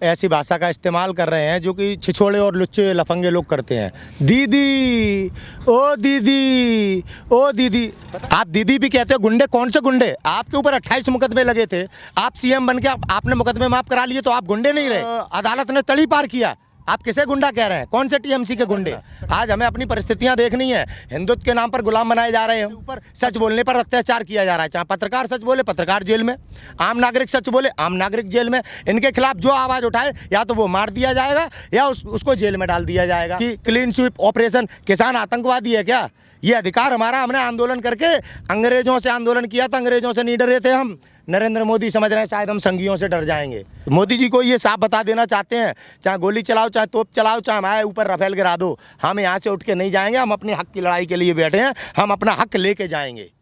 ऐसी भाषा का इस्तेमाल कर रहे हैं जो कि छिछोड़े और लुच्चे लफंगे लोग करते हैं। दीदी, ओ दीदी, ओ दीदी। आप दीदी भी कहते हो। गुंडे कौन से गुंडे? आपके ऊपर 28 मुकदमे लगे थे। आप सीएम बन के आपने मुकदमे माफ करा लिए तो आप गुंडे नहीं रहे। अदालत ने तड़ी पार किया। आप किसे गुंडा कह रहे हैं? कौन से टीएमसी के गुंडे? आज हमें अपनी परिस्थितियां देखनी है। हिंदुत्व के नाम पर गुलाम बनाए जा रहे हैं। ऊपर सच बोलने पर अत्याचार किया जा रहा है। चाहे पत्रकार सच बोले, पत्रकार जेल में। आम नागरिक सच बोले, आम नागरिक जेल में। इनके खिलाफ जो आवाज उठाए या तो वो मार दिया जाएगा या उसको जेल में डाल दिया जाएगा। कि क्लीन स्वीप ऑपरेशन, किसान आतंकवादी है क्या? ये अधिकार हमारा। हमने आंदोलन करके अंग्रेजों से आंदोलन किया था। अंग्रेजों से नहीं डरे थे हम। नरेंद्र मोदी समझ रहे हैं शायद हम संघियों से डर जाएंगे। मोदी जी को ये साफ बता देना चाहते हैं, चाहे गोली चलाओ, चाहे तोप चलाओ, चाहे हमारे ऊपर रफेल गिरा दो, हम यहाँ से उठ के नहीं जाएंगे। हम अपने हक की लड़ाई के लिए बैठे हैं। हम अपना हक लेके जाएंगे।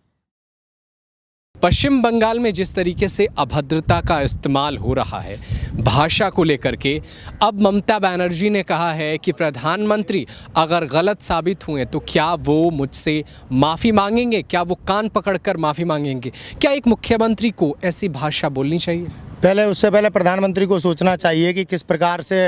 पश्चिम बंगाल में जिस तरीके से अभद्रता का इस्तेमाल हो रहा है भाषा को लेकर के, अब ममता बनर्जी ने कहा है कि प्रधानमंत्री अगर गलत साबित हुए तो क्या वो मुझसे माफ़ी मांगेंगे? क्या वो कान पकड़कर माफ़ी मांगेंगे? क्या एक मुख्यमंत्री को ऐसी भाषा बोलनी चाहिए? उससे पहले प्रधानमंत्री को सोचना चाहिए कि किस प्रकार से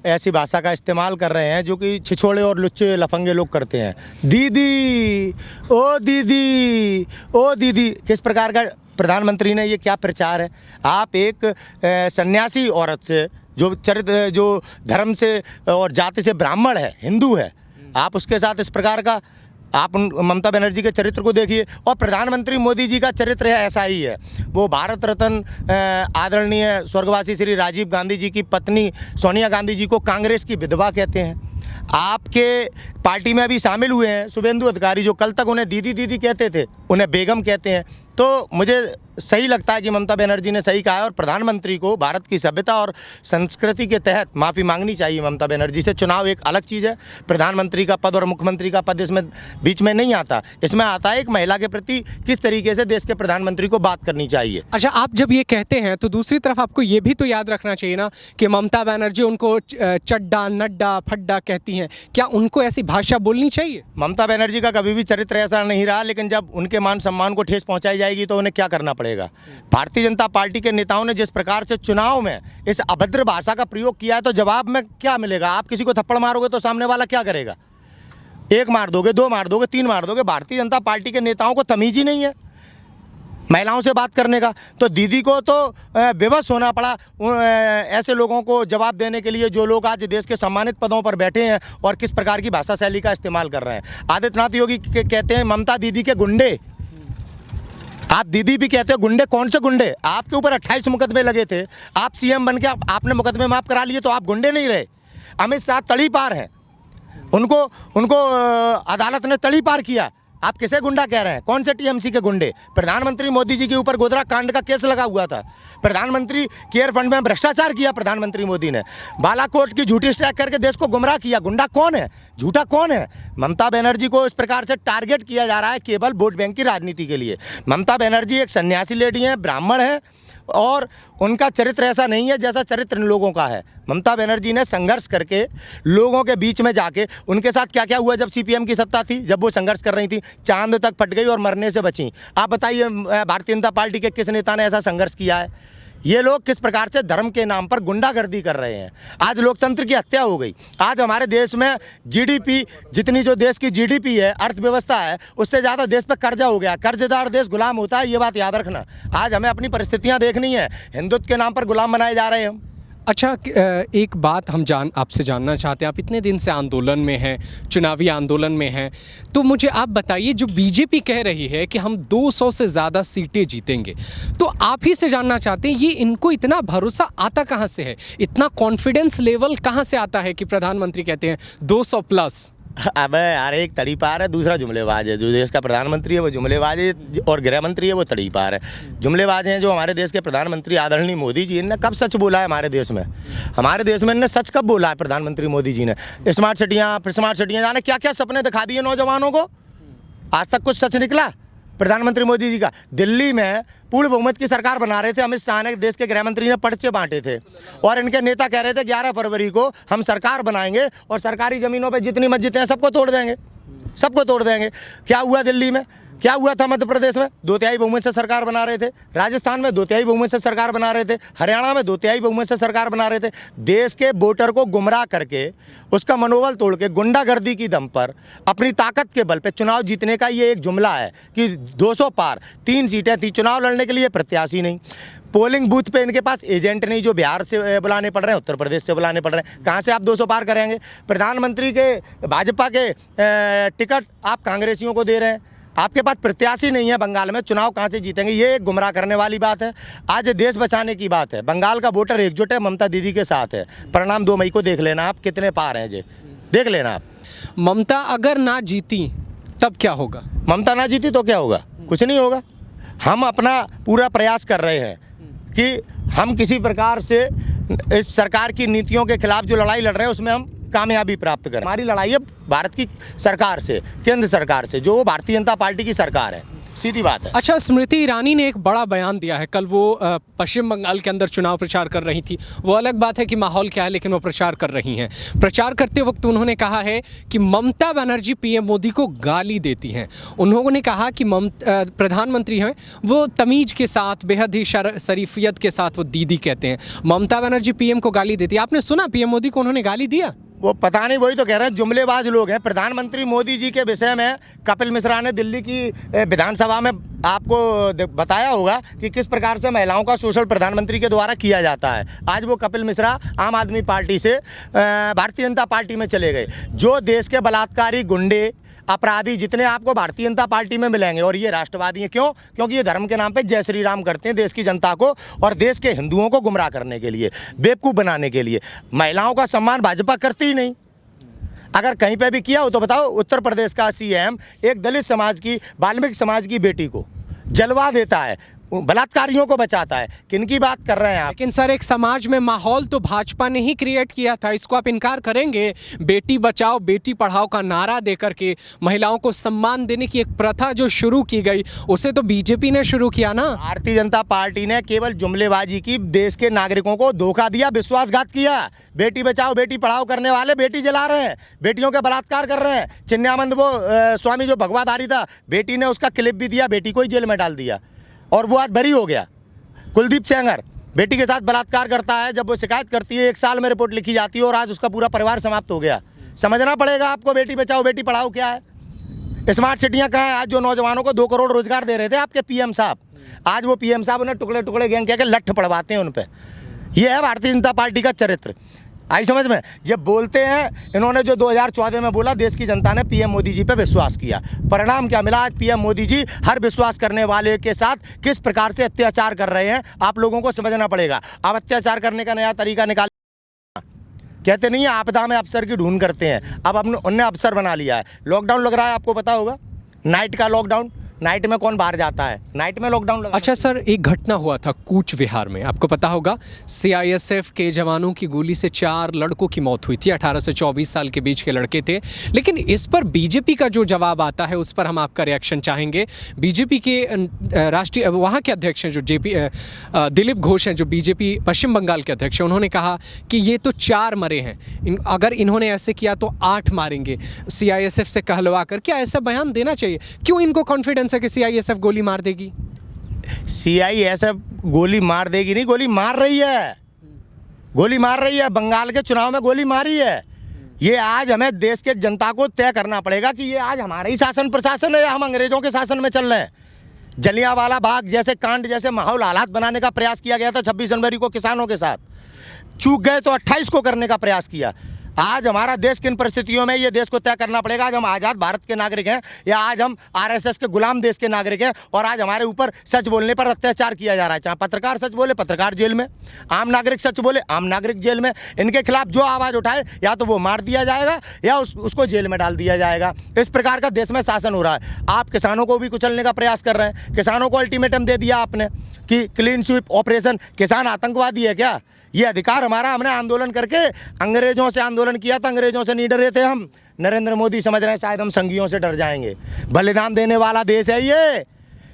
ऐसी भाषा का इस्तेमाल कर रहे हैं जो कि छिछोड़े और लुच्चे लफंगे लोग करते हैं। दीदी, ओ दीदी, ओ दीदी। किस प्रकार का प्रधानमंत्री ने ये क्या प्रचार है? आप एक सन्यासी औरत से जो धर्म से और जाति से ब्राह्मण है, हिंदू है, आप उसके साथ इस प्रकार का, आप ममता बनर्जी के चरित्र को देखिए। और प्रधानमंत्री मोदी जी का चरित्र है ऐसा ही है। वो भारत रत्न आदरणीय स्वर्गवासी श्री राजीव गांधी जी की पत्नी सोनिया गांधी जी को कांग्रेस की विधवा कहते हैं। आपके पार्टी में अभी शामिल हुए हैं शुभेंदु अधिकारी, जो कल तक उन्हें दीदी दीदी कहते थे, उन्हें बेगम कहते हैं। तो मुझे सही लगता है कि ममता बनर्जी ने सही कहा है और प्रधानमंत्री को भारत की सभ्यता और संस्कृति के तहत माफ़ी मांगनी चाहिए ममता बनर्जी से। चुनाव एक अलग चीज़ है। प्रधानमंत्री का पद और मुख्यमंत्री का पद इसमें बीच में नहीं आता। इसमें आता है एक महिला के प्रति किस तरीके से देश के प्रधानमंत्री को बात करनी चाहिए। अच्छा, आप जब ये कहते हैं तो दूसरी तरफ आपको ये भी तो याद रखना चाहिए ना कि ममता बनर्जी उनको चड्डा, नड्डा, फड्डा कहती हैं। क्या उनको ऐसी भाषा बोलनी चाहिए? ममता बनर्जी का कभी भी चरित्र ऐसा नहीं रहा, लेकिन जब उनके मान सम्मान को ठेस पहुंचाई जाएगी तो उन्हें क्या करना पड़ेगा। भारतीय जनता पार्टी के नेताओं ने जिस प्रकार से चुनाव में इस अभद्र भाषा का प्रयोग किया है तो जवाब में क्या मिलेगा? आप किसी को थप्पड़ मारोगे तो सामने वाला क्या करेगा? एक मार दोगे, दो मार दोगे, तीन मार दोगे। भारतीय जनता पार्टी के नेताओं को तमीज ही नहीं है महिलाओं से बात करने का। तो दीदी को तो बेबस होना पड़ा ऐसे लोगों को जवाब देने के लिए जो लोग आज देश के सम्मानित पदों पर बैठे हैं और किस प्रकार की भाषा शैली का इस्तेमाल कर रहे हैं। आदित्यनाथ योगी कहते हैं ममता दीदी के गुंडे। आप दीदी भी कहते हो। गुंडे कौन से गुंडे? आपके ऊपर 28 मुकदमे लगे थे। आप सीएम बन के आपने मुकदमे माफ करा लिए तो आप गुंडे नहीं रहे। अमित शाह तड़ी पार हैं। उनको अदालत ने तड़ी पार किया। आप किसे गुंडा कह रहे हैं? कौन से टीएमसी के गुंडे? प्रधानमंत्री मोदी जी के ऊपर गोधरा कांड का केस लगा हुआ था। प्रधानमंत्री केयर फंड में भ्रष्टाचार किया प्रधानमंत्री मोदी ने। बालाकोट की झूठी स्ट्राइक करके देश को गुमराह किया। गुंडा कौन है? झूठा कौन है? ममता बनर्जी को इस प्रकार से टारगेट किया जा रहा है केवल वोट बैंक की राजनीति के लिए। ममता बनर्जी एक सन्यासी लेडी है, ब्राह्मण है और उनका चरित्र ऐसा नहीं है जैसा चरित्र इन लोगों का है। ममता बनर्जी ने संघर्ष करके लोगों के बीच में जाके, उनके साथ क्या क्या हुआ जब सीपीएम की सत्ता थी, जब वो संघर्ष कर रही थी, चांद तक फट गई और मरने से बची। आप बताइए भारतीय जनता पार्टी के किस नेता ने ऐसा संघर्ष किया है? ये लोग किस प्रकार से धर्म के नाम पर गुंडागर्दी कर रहे हैं। आज लोकतंत्र की हत्या हो गई। आज हमारे देश में जीडीपी, जितनी जो देश की जीडीपी है, अर्थव्यवस्था है, उससे ज़्यादा देश पर कर्जा हो गया। कर्जदार देश गुलाम होता है, ये बात याद रखना। आज हमें अपनी परिस्थितियां देखनी है। हिंदुत्व के नाम पर गुलाम बनाए जा रहे हैं हम। अच्छा, एक बात हम आपसे जानना चाहते हैं। आप इतने दिन से आंदोलन में हैं, चुनावी आंदोलन में हैं, तो मुझे आप बताइए, जो बीजेपी कह रही है कि हम 200 से ज़्यादा सीटें जीतेंगे, तो आप ही से जानना चाहते हैं ये इनको इतना भरोसा आता कहाँ से है? इतना कॉन्फिडेंस लेवल कहाँ से आता है कि प्रधानमंत्री कहते हैं 200 प्लस? अबे यार, एक तड़ी पार है, दूसरा जुमलेबाज है। जो देश का प्रधानमंत्री है वो जुमलेबाज है और गृह मंत्री है वो तड़ी पार है। जुमलेबाज हैं जो हमारे देश के प्रधानमंत्री आदरणीय मोदी जी ने कब सच बोला है हमारे देश में? हमारे देश में इन्होंने सच कब बोला है प्रधानमंत्री मोदी जी ने? स्मार्ट सिटियाँ जाने क्या क्या सपने दिखा दिए नौजवानों को। आज तक कुछ सच निकला प्रधानमंत्री मोदी जी का? दिल्ली में पूर्ण बहुमत की सरकार बना रहे थे अमित शाह ने, देश के गृह मंत्री ने पर्चे बांटे थे और इनके नेता कह रहे थे 11 फरवरी को हम सरकार बनाएंगे और सरकारी ज़मीनों पे जितनी मस्जिदें हैं सबको तोड़ देंगे, सबको तोड़ देंगे। क्या हुआ दिल्ली में? क्या हुआ था मध्य प्रदेश में? 2/3 बहुमत से सरकार बना रहे थे। राजस्थान में 2/3 बहुमत से सरकार बना रहे थे। हरियाणा में 2/3 बहुमत से सरकार बना रहे थे। देश के वोटर को गुमराह करके, उसका मनोबल तोड़ के, गुंडागर्दी की दम पर, अपनी ताकत के बल पे चुनाव जीतने का ये एक जुमला है कि 200 पार, 3 सीटें थी। चुनाव लड़ने के लिए प्रत्याशी नहीं, पोलिंग बूथ पे इनके पास एजेंट नहीं, जो बिहार से बुलाने पड़ रहे हैं, उत्तर प्रदेश से बुलाने पड़ रहे हैं। कहाँ से आप 200 पार करेंगे? प्रधानमंत्री के, भाजपा के टिकट आप कांग्रेसियों को दे रहे हैं। आपके पास प्रत्याशी नहीं है बंगाल में, चुनाव कहाँ से जीतेंगे? ये एक गुमराह करने वाली बात है। आज देश बचाने की बात है। बंगाल का वोटर एकजुट है, ममता दीदी के साथ है। परिणाम 2 मई को देख लेना आप, कितने पार हैं, जे देख लेना आप। ममता अगर ना जीती तब क्या होगा? ममता ना जीती तो क्या होगा? कुछ नहीं होगा। हम अपना पूरा प्रयास कर रहे हैं कि हम किसी प्रकार से इस सरकार की नीतियों के खिलाफ जो लड़ाई लड़ रहे हैं उसमें हम कामयाबी प्राप्त करें। हमारी लड़ाई है भारत की सरकार से, केंद्र सरकार से, जो भारतीय जनता पार्टी की सरकार है। सीधी बात है। अच्छा, स्मृति ईरानी ने एक बड़ा बयान दिया है। कल वो पश्चिम बंगाल के अंदर चुनाव प्रचार कर रही थी। वो अलग बात है कि माहौल क्या है, लेकिन वो प्रचार कर रही हैं। प्रचार करते वक्त उन्होंने कहा है कि ममता बनर्जी पीएम मोदी को गाली देती हैं। उन्होंने कहा कि प्रधानमंत्री हैं वो तमीज के साथ, बेहद ही शरीफियत के साथ वो दीदी कहते हैं। ममता बनर्जी पीएम को गाली देती है। आपने सुना पीएम मोदी को उन्होंने गाली दिया? वो पता नहीं, वही तो कह रहे हैं, जुमलेबाज लोग हैं। प्रधानमंत्री मोदी जी के विषय में कपिल मिश्रा ने दिल्ली की विधानसभा में आपको बताया होगा कि किस प्रकार से महिलाओं का शोषण प्रधानमंत्री के द्वारा किया जाता है। आज वो कपिल मिश्रा आम आदमी पार्टी से भारतीय जनता पार्टी में चले गए। जो देश के बलात्कारी, गुंडे, अपराधी जितने आपको भारतीय जनता पार्टी में मिलेंगे, और ये राष्ट्रवादी हैं। क्यों? क्योंकि ये धर्म के नाम पे जय श्री राम करते हैं देश की जनता को और देश के हिंदुओं को गुमराह करने के लिए, बेवकूफ़ बनाने के लिए। महिलाओं का सम्मान भाजपा करती ही नहीं। अगर कहीं पे भी किया हो तो बताओ। उत्तर प्रदेश का सीएम एक दलित समाज की, वाल्मीकि समाज की बेटी को जलवा देता है, बलात्कारियों को बचाता है। किनकी बात कर रहे हैं आप? लेकिन सर, एक समाज में माहौल तो भाजपा ने ही क्रिएट किया था। इसको आप इनकार करेंगे? बेटी बचाओ बेटी पढ़ाओ का नारा देकर के महिलाओं को सम्मान देने की एक प्रथा जो शुरू की गई, उसे तो बीजेपी ने शुरू किया ना। भारतीय जनता पार्टी ने केवल जुमलेबाजी की, देश के नागरिकों को धोखा दिया, विश्वासघात किया। बेटी बचाओ बेटी पढ़ाओ करने वाले बेटी जला रहे हैं, बेटियों के बलात्कार कर रहे हैं। चिन्यानंद वो स्वामी जो भगवाधारी था, बेटी ने उसका क्लिप भी दिया, बेटी को ही जेल में डाल दिया और वो आज बरी हो गया। कुलदीप सेंगर बेटी के साथ बलात्कार करता है, जब वो शिकायत करती है 1 साल में रिपोर्ट लिखी जाती है और आज उसका पूरा परिवार समाप्त हो गया। समझना पड़ेगा आपको, बेटी बचाओ बेटी पढ़ाओ क्या है। स्मार्ट सिटियां कहाँ हैं? आज जो नौजवानों को 2 करोड़ रोजगार दे रहे थे आपके पीएम साहब, आज वो पीएम साहब उन्हें टुकड़े टुकड़े गैंग कह के लठ पड़वाते हैं उन पर। यह है भारतीय जनता पार्टी का चरित्र। आई समझ में? जब बोलते हैं, इन्होंने जो 2014 में बोला, देश की जनता ने पीएम मोदी जी पे विश्वास किया। परिणाम क्या मिला? आज पीएम मोदी जी हर विश्वास करने वाले के साथ किस प्रकार से अत्याचार कर रहे हैं, आप लोगों को समझना पड़ेगा। अब अत्याचार करने का नया तरीका निकाल, कहते नहीं है आपदा में अफसर की ढूंढ करते हैं, अब उनने अफसर बना लिया है। लॉकडाउन लग रहा है, आपको पता होगा, नाइट का लॉकडाउन। नाइट में कौन बाहर जाता है? नाइट में लॉकडाउन लगा। अच्छा सर, एक घटना हुआ था कूच विहार में, आपको पता होगा। सीआईएसएफ के जवानों की गोली से 4 लड़कों की मौत हुई थी। 18 से 24 साल के बीच के लड़के थे। लेकिन इस पर बीजेपी का जो जवाब आता है, उस पर हम आपका रिएक्शन चाहेंगे। बीजेपी के राष्ट्रीय वहाँ के अध्यक्ष हैं जो दिलीप घोष हैं, जो बीजेपी पश्चिम बंगाल के अध्यक्ष हैं, उन्होंने कहा कि ये तो 4 मरे हैं, अगर इन्होंने ऐसे किया तो 8 मारेंगे सीआईएसएफ से कहलवा कर। क्या ऐसा बयान देना चाहिए? क्यों इनको कॉन्फिडेंस है कि सीआईएसएफ गोली मार देगी? सीआईएसएफ गोली मार देगी नहीं, गोली मार रही है। गोली मार रही है, बंगाल के चुनाव में गोली मारी है। ये आज हमें देश के जनता को तय करना पड़ेगा कि ये आज हमारा ही शासन प्रशासन है या हम अंग्रेजों के शासन में चल रहे हैं। जलियांवाला बाग जैसे कांड जैसे माहौल हालात बनाने का प्रयास किया गया था 26 जनवरी को किसानों के साथ, चूक गए तो 28 को करने का प्रयास किया। आज हमारा देश किन परिस्थितियों में, ये देश को तय करना पड़ेगा। आज हम आज़ाद भारत के नागरिक हैं या आज हम आरएसएस के गुलाम देश के नागरिक हैं, और आज हमारे ऊपर सच बोलने पर अत्याचार किया जा रहा है। चाहे पत्रकार सच बोले, पत्रकार जेल में, आम नागरिक सच बोले, आम नागरिक जेल में। इनके खिलाफ जो आवाज़ उठाए या तो वो मार दिया जाएगा या उसको जेल में डाल दिया जाएगा। इस प्रकार का देश में शासन हो रहा है। आप किसानों को भी कुचलने का प्रयास कर रहे हैं। किसानों को अल्टीमेटम दे दिया आपने कि क्लीन स्वीप ऑपरेशन। किसान आतंकवादी है क्या? ये अधिकार हमारा, हमने आंदोलन करके अंग्रेजों से आंदोलन किया था, अंग्रेजों से नहीं डरे थे हम। नरेंद्र मोदी समझ रहे हैं शायद हम संघियों से डर जाएंगे। बलिदान देने वाला देश है ये।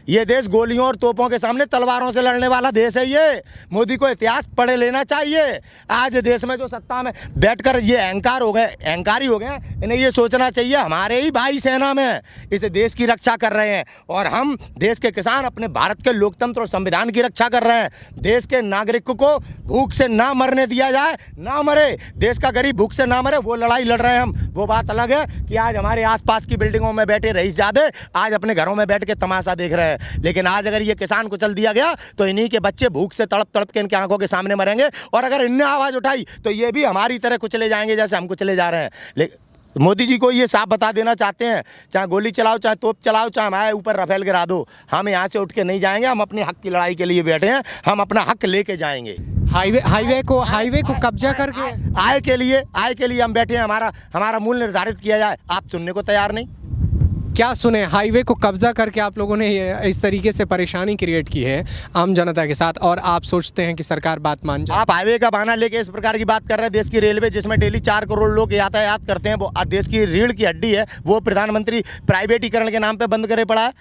ये देश गोलियों और तोपों के सामने तलवारों से लड़ने वाला देश है। ये मोदी को इतिहास पढ़े लेना चाहिए। आज देश में जो सत्ता में बैठकर ये अहंकारी हो गए, इन्हें ये सोचना चाहिए हमारे ही भाई सेना में इस देश की रक्षा कर रहे हैं और हम देश के किसान अपने भारत के लोकतंत्र और संविधान की रक्षा कर रहे हैं। देश के नागरिक को भूख से ना मरने दिया जाए, ना मरे, देश का गरीब भूख से ना मरे, वो लड़ाई लड़ रहे हैं हम। वो बात अलग है कि आज हमारे आसपास की बिल्डिंगों में बैठे रईस ज़्यादा आज अपने घरों में बैठ के तमाशा देख रहे हैं, लेकिन आज अगर ये किसान कुचल दिया गया तो इन्हीं के बच्चे भूख से तड़प तड़प के इनके आंखों के सामने मरेंगे और अगर इनने आवाज़ उठाई तो ये भी हमारी तरह कुचले जाएंगे जैसे हम कुचले जा रहे हैं। लेकिन मोदी जी को ये साफ बता देना चाहते हैं, चाहे गोली चलाओ, चाहे तोप चलाओ, चाहे हमारे ऊपर रफेल गिरा दो, हम यहाँ से उठ के नहीं जाएंगे। हम अपने हक की लड़ाई के लिए बैठे हैं, हम अपना हक लेके जाएंगे। हाईवे को कब्जा करके आय के लिए हम बैठे हैं। हमारा मूल्य निर्धारित किया जाए, आप सुनने को तैयार नहीं। क्या सुने, हाईवे को कब्जा करके आप लोगों ने इस तरीके से परेशानी क्रिएट की है आम जनता के साथ, और आप सोचते हैं कि सरकार बात मान जाए। आप हाईवे का बहाना लेके इस प्रकार की बात कर रहे हैं। देश की रेलवे जिसमें डेली 4 करोड़ लोग यातायात करते हैं, वो देश की रीढ़ की हड्डी है, वो प्रधानमंत्री प्राइवेटीकरण के नाम पे बंद करे पड़ा है।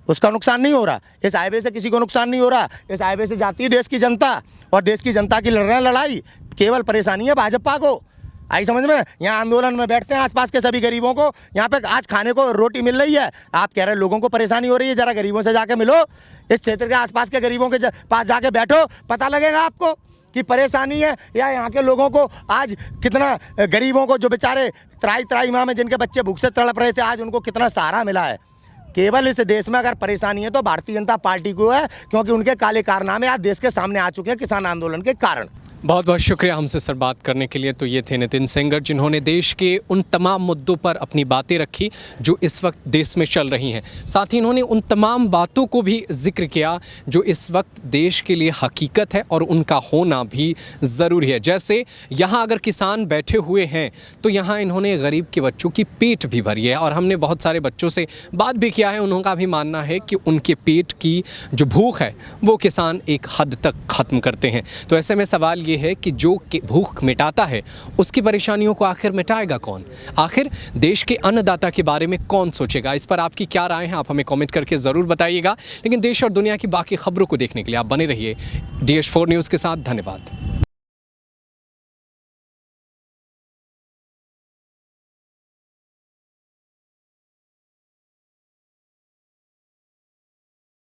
उसका नुकसान नहीं हो रहा, इस हाईवे से किसी को नुकसान नहीं हो रहा। इस हाईवे से जाती है देश की जनता और देश की जनता की लड़ रहे हैं लड़ाई। केवल परेशानी है भाजपा को, आई समझ में। यहाँ आंदोलन में बैठते हैं आसपास के सभी गरीबों को, यहाँ पे आज खाने को रोटी मिल रही है, आप कह रहे हैं लोगों को परेशानी हो रही है। जरा गरीबों से जाके मिलो, इस क्षेत्र के आसपास के गरीबों के पास जाके बैठो, पता लगेगा आपको कि परेशानी है या यहाँ के लोगों को आज कितना, गरीबों को जो बेचारे त्राई माह में जिनके बच्चे भूख से तड़प रहे थे, आज उनको कितना सहारा मिला है। केवल इस देश में अगर परेशानी है तो भारतीय जनता पार्टी को है, क्योंकि उनके काले कारनामे आज देश के सामने आ चुके हैं किसान आंदोलन के कारण। बहुत बहुत शुक्रिया हमसे सर बात करने के लिए। तो ये थे नितिन सेंगर, जिन्होंने देश के उन तमाम मुद्दों पर अपनी बातें रखी जो इस वक्त देश में चल रही हैं। साथ ही इन्होंने उन तमाम बातों को भी जिक्र किया जो इस वक्त देश के लिए हकीकत है और उनका होना भी ज़रूरी है। जैसे यहाँ अगर किसान बैठे हुए हैं तो यहाँ इन्होंने गरीब के बच्चों की पेट भी भरी है, और हमने बहुत सारे बच्चों से बात भी किया है। उनका भी मानना है कि उनके पेट की जो भूख है वो किसान एक हद तक ख़त्म करते हैं। तो ऐसे में सवाल ये है कि जो भूख मिटाता है उसकी परेशानियों को आखिर मिटाएगा कौन? आखिर देश के अन्नदाता के बारे में कौन सोचेगा? इस पर आपकी क्या राय है, आप हमें कमेंट करके ज़रूर बताइएगा। लेकिन देश और दुनिया की बाकी खबरों को देखने के लिए आप बने रहिए DH4 न्यूज़ के साथ। धन्यवाद।